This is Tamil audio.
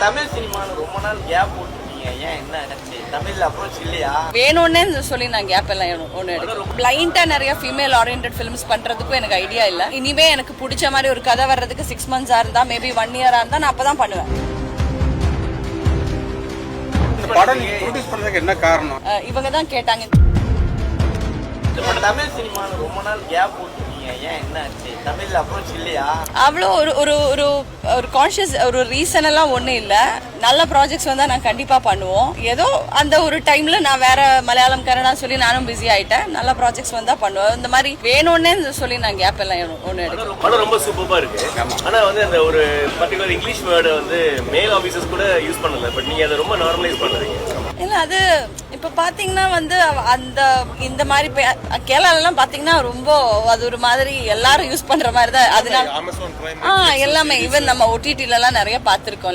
தமிழ் சினிமால ரொம்ப நாள் கேப் போட்டுருக்கீங்க, ஏன் என்ன ஆச்சு? தமிழ்ல அப்ரோச் இல்லையா? வேணும்னே சொல்லி நான் கேப் எல்லாம் ஒன்று எடுக்கிறேன். பிளைண்டா நிறைய ஃபீமேல் ஓரியன்டட் ஃபிலிம்ஸ் பண்றதுக்கும் எனக்கு ஐடியா இல்ல. இனிமே எனக்கு பிடிச்ச மாதிரி ஒரு கதை வர்றதுக்கு 6 months இருந்தா, மேபி 1 year இருந்தா நான் அப்பதான் பண்ணுவேன். படம் நீங்க ப்ரொடியூஸ் பண்றதுக்கு என்ன காரணம்? இவங்க தான் கேட்டாங்க. தமிழ் சினிமால ரொம்ப நாள் கேப் போட்டுருக்கீங்க, ஏன் என்ன ஆச்சு? தமிழ்ல அப்ரோச் இல்லையா? அவ்வளோ ஒரு ஒரு ஒரு ஒரு கான்ஷியஸ் ஒரு ரீசன் எல்லாம் ஒன்றும் இல்லை. நல்ல ப்ராஜெக்ட்ஸ் வந்தால் நான் கண்டிப்பாக பண்ணுவோம். ஏதோ அந்த ஒரு டைமில் நான் வேற மலையாளம் கன்னடா சொல்லி நானும் பிஸி ஆகிட்டேன். நல்ல ப்ராஜெக்ட்ஸ் வந்தால் பண்ணுவேன். இந்த மாதிரி வேணும்னே சொல்லி நான் கேப் எல்லாம் ஒன்று எடுக்கிறேன். படம் ரொம்ப சூப்பராக இருக்கு. ஆனால் வந்து அந்த ஒரு பர்டிகுலர் இங்கிலீஷ் வேர்டை வந்து மேல் ஆஃபீஸர்ஸ் கூட யூஸ் பண்ணல. பட் நீங்கள் அதை ரொம்ப நார்மலைஸ் பண்ணுறீங்க. இல்லை, அது இப்போ பார்த்தீங்கன்னா வந்து அந்த இந்த மாதிரி கேரளாலாம் பார்த்தீங்கன்னா ரொம்ப அது ஒரு மாதிரி எல்லாரும் யூஸ் பண்ணுற மாதிரி தான். அதனால எல்லாமே ஈவன் நம்ம OTT-லலாம் நிறைய பார்த்துருக்கோம்ல.